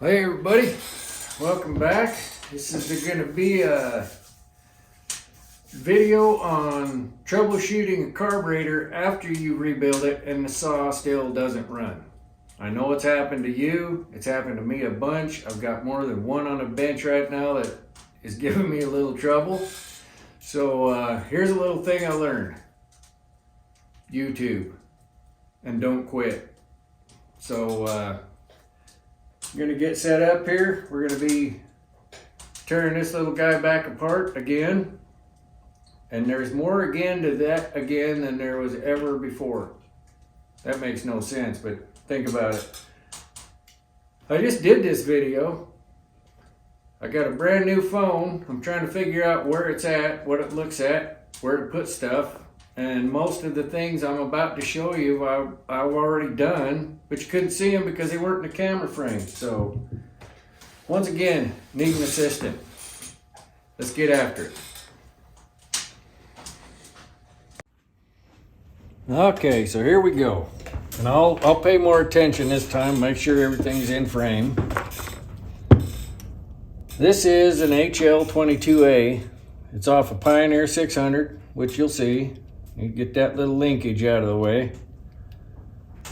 Hey everybody, welcome back. This is going to be a video on troubleshooting a carburetor after you rebuild it and the saw still doesn't run. I know it's happened to you, it's happened to me a bunch. I've got more than one on a bench right now that is giving me a little trouble. So here's a little thing I learned. YouTube, and don't quit. So I'm gonna get set up here. We're gonna be turning this little guy back apart again. And there's more again to that again than there was ever before. That makes no sense, but think about it. I just did this video. I got a brand new phone. I'm trying to figure out where it's at, what it looks at, where to put stuff. And most of the things I'm about to show you, I've already done, but you couldn't see them because they weren't in the camera frame. So, once again, need an assistant. Let's get after it. Okay, so here we go. And I'll pay more attention this time, make sure everything's in frame. This is an HL22A. It's off a Pioneer 600, which you'll see. You get that little linkage out of the way.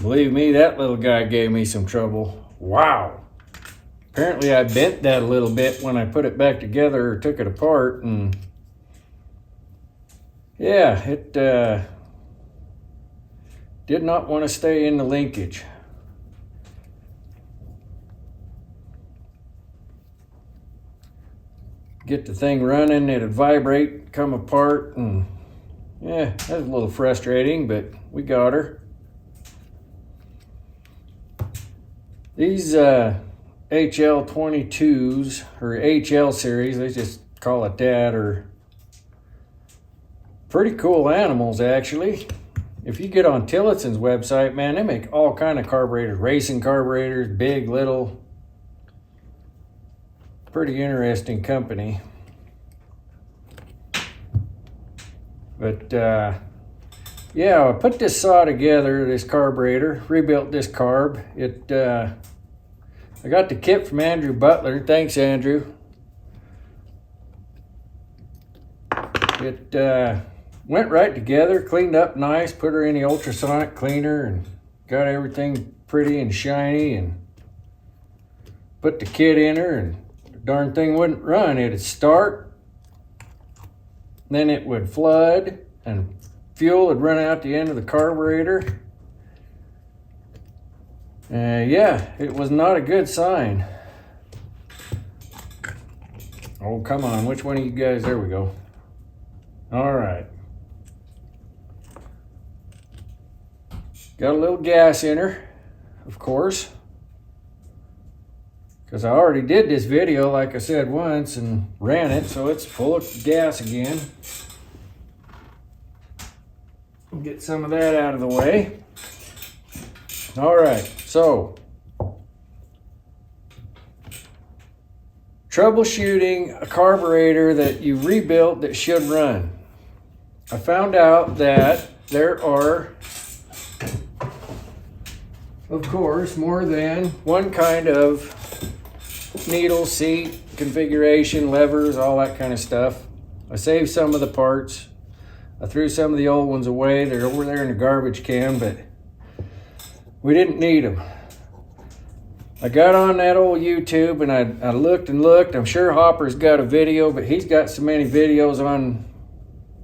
Believe me, that little guy gave me some trouble. Wow. Apparently I bent that a little bit when I put it back together or took it apart, and yeah, it did not want to stay in the linkage. Get the thing running, it'd vibrate, come apart, and yeah, that was a little frustrating, but we got her. These HL22s, or HL series, they just call it that, are pretty cool animals, actually. If you get on Tillotson's website, man, they make all kind of carburetors, racing carburetors, big, little. Pretty interesting company. But yeah, I put this saw together, this carburetor, rebuilt this carb. I got the kit from Andrew Butler. Thanks, Andrew. It went right together, cleaned up nice, put her in the ultrasonic cleaner and got everything pretty and shiny, and put the kit in her, and the darn thing wouldn't run. It'd start, then it would flood, and fuel would run out the end of the carburetor. Yeah, it was not a good sign. Oh, come on, which one of you guys? There we go. All right. Got a little gas in her, of course, because I already did this video, like I said, once and ran it, so it's full of gas again. Get some of that out of the way. All right, so troubleshooting a carburetor that you rebuilt that should run. I found out that there are, of course, more than one kind of needle, seat, configuration, levers, all that kind of stuff. I saved some of the parts. I threw some of the old ones away. They're over there in the garbage can, but we didn't need them. I got on that old YouTube and I looked and looked. I'm sure Hopper's got a video, but he's got so many videos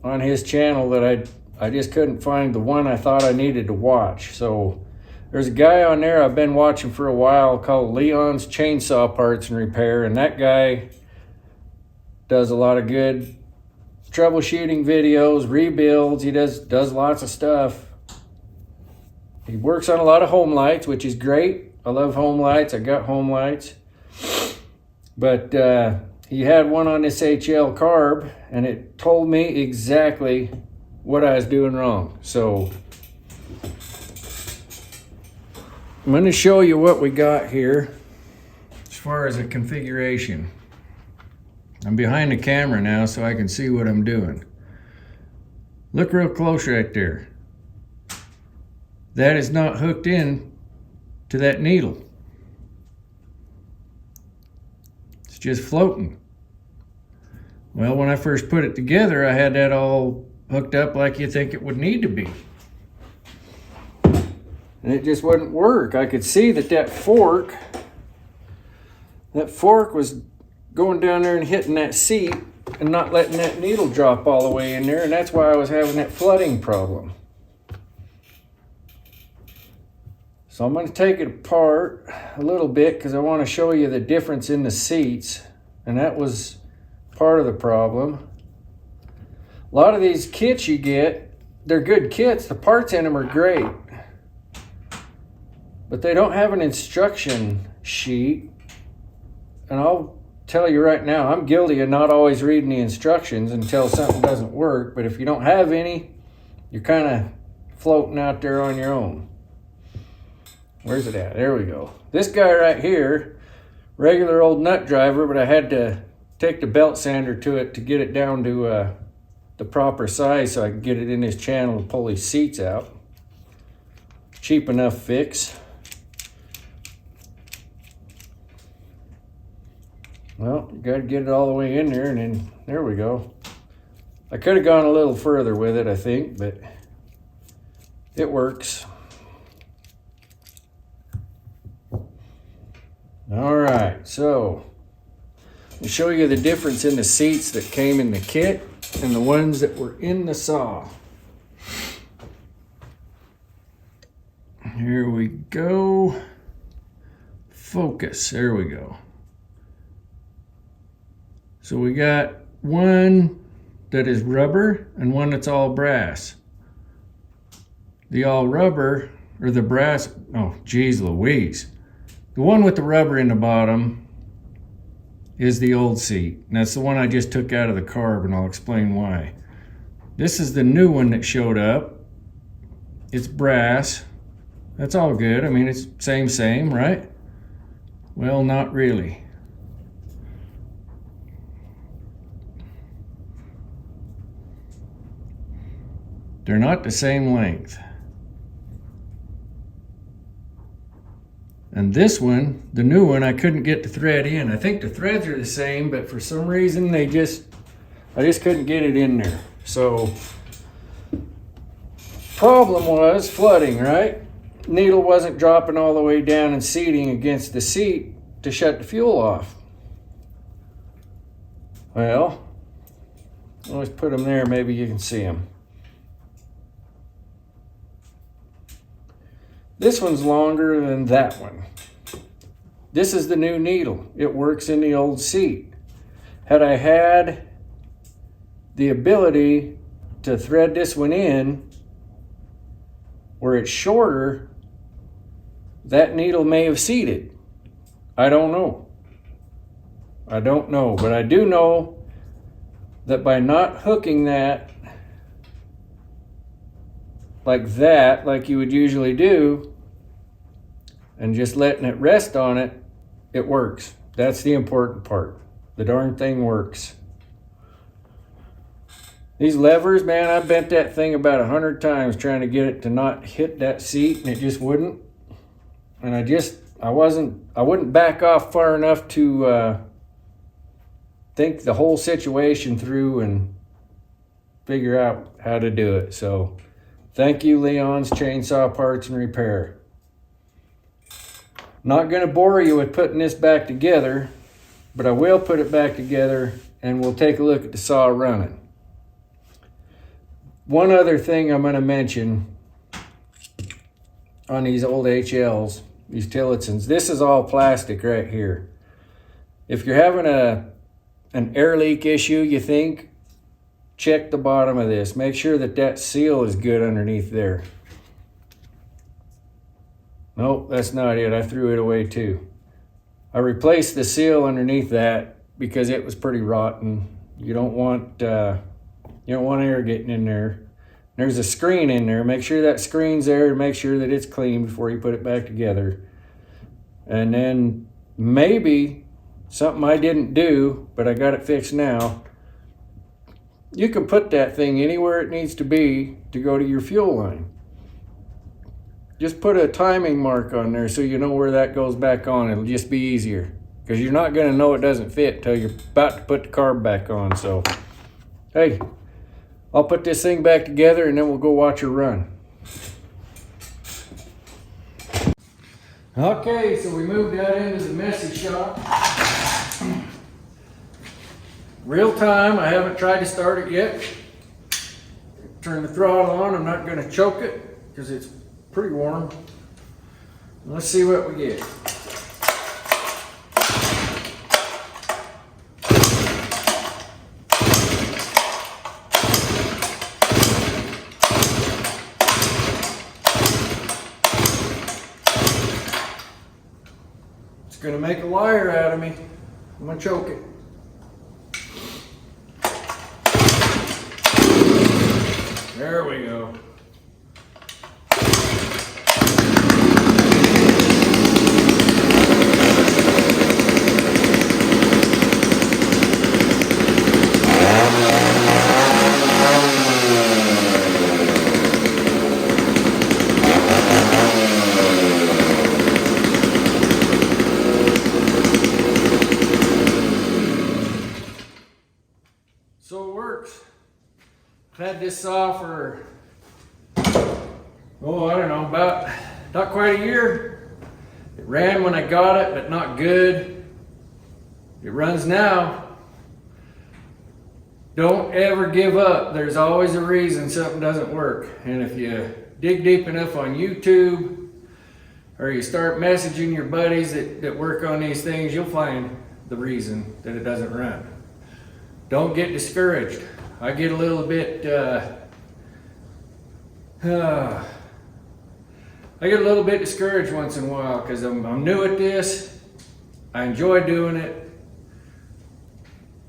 on his channel that I just couldn't find the one I thought I needed to watch. So there's a guy on there I've been watching for a while called Leon's Chainsaw Parts and Repair, and that guy does a lot of good troubleshooting videos, rebuilds. He does lots of stuff. He works on a lot of home lights, which is great. I love home lights. I got home lights. But he had one on this HL carb, and it told me exactly what I was doing wrong. So I'm going to show you what we got here as far as a configuration. I'm behind the camera now so I can see what I'm doing. Look real close right there. That is not hooked in to that needle. It's just floating. Well, when I first put it together, I had that all hooked up like you think it would need to be. And it just wouldn't work. I could see that fork was going down there and hitting that seat and not letting that needle drop all the way in there, and that's why I was having that flooding problem. So I'm going to take it apart a little bit because I want to show you the difference in the seats, and that was part of the problem. A lot of these kits you get, they're good kits. The parts in them are great, but they don't have an instruction sheet. And I'll tell you right now, I'm guilty of not always reading the instructions until something doesn't work. But if you don't have any, you're kind of floating out there on your own. Where's it at? There we go. This guy right here, regular old nut driver, but I had to take the belt sander to it to get it down to the proper size so I could get it in this channel to pull these seats out. Cheap enough fix. Well, you got to get it all the way in there, and then there we go. I could have gone a little further with it, I think, but it works. All right, so I'll show you the difference in the seats that came in the kit and the ones that were in the saw. Here we go. Focus, there we go. So we got one that is rubber and one that's all brass. The all rubber, or the brass, oh geez Louise. The one with the rubber in the bottom is the old seat. And that's the one I just took out of the carb, and I'll explain why. This is the new one that showed up. It's brass. That's all good. I mean, it's same, right? Well, not really. They're not the same length. And this one, the new one, I couldn't get the thread in. I think the threads are the same, but for some reason I just couldn't get it in there. So, problem was flooding, right? Needle wasn't dropping all the way down and seating against the seat to shut the fuel off. Well, always put them there, maybe you can see them. This one's longer than that one. This is the new needle. It works in the old seat. Had I had the ability to thread this one in where it's shorter, that needle may have seated. I don't know. But I do know that by not hooking that like you would usually do, and just letting it rest on it, it works. That's the important part. The darn thing works. These levers, man, I bent that thing about 100 times trying to get it to not hit that seat, and it just wouldn't. And I wouldn't back off far enough to think the whole situation through and figure out how to do it. So thank you, Leon's Chainsaw Parts and Repair. Not going to bore you with putting this back together, but I will put it back together and we'll take a look at the saw running. One other thing I'm going to mention on these old HLs, these Tillotsons, this is all plastic right here. If you're having an air leak issue, you think, check the bottom of this. Make sure that seal is good underneath there. Nope, that's not it. I threw it away too. I replaced the seal underneath that because it was pretty rotten. You don't want air getting in there. There's a screen in there. Make sure that screen's there and make sure that it's clean before you put it back together. And then maybe something I didn't do, but I got it fixed now. You can put that thing anywhere it needs to be to go to your fuel line. Just put a timing mark on there so you know where that goes back on. It'll just be easier. because you're not going to know it doesn't fit till you're about to put the carb back on. So, hey, I'll put this thing back together and then we'll go watch her run. Okay, so we moved out into the messy shop. Real time, I haven't tried to start it yet. Turn the throttle on, I'm not going to choke it because it's pretty warm. Let's see what we get. It's gonna make a liar out of me. I'm gonna choke it. There we go. So it works. I've had this saw for, oh, I don't know, about not quite a year. It ran when I got it, but not good. It runs now. Don't ever give up. There's always a reason something doesn't work. And if you dig deep enough on YouTube, or you start messaging your buddies that work on these things, you'll find the reason that it doesn't run. Don't get discouraged. I get a little bit, discouraged once in a while because I'm new at this. I enjoy doing it.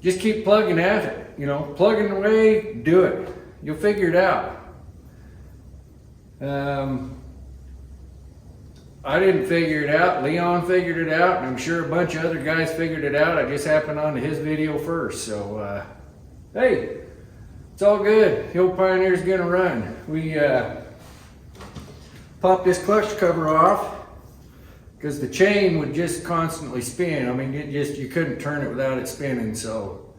Just keep plugging at it, you know, plugging away, do it. You'll figure it out. I didn't figure it out. Leon figured it out, and I'm sure a bunch of other guys figured it out. I just happened onto his video first. So, hey, it's all good. The old Pioneer's gonna run. We popped this clutch cover off because the chain would just constantly spin. I mean, you couldn't turn it without it spinning. So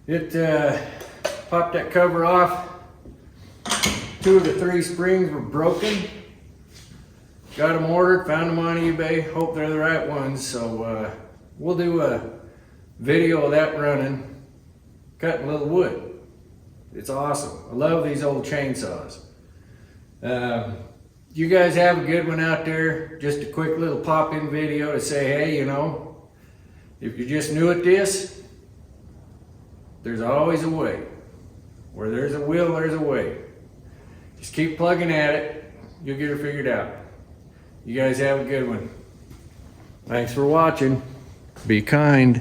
it popped that cover off. 2 of the 3 springs were broken. Got them ordered, found them on eBay, hope they're the right ones. So we'll do a video of that running, cutting a little wood. It's awesome. I love these old chainsaws. You guys have a good one out there. Just a quick little pop-in video to say, hey, you know, if you're just new at this, there's always a way. Where there's a will, there's a way. Just keep plugging at it. You'll get her figured out. You guys have a good one. Thanks for watching. Be kind.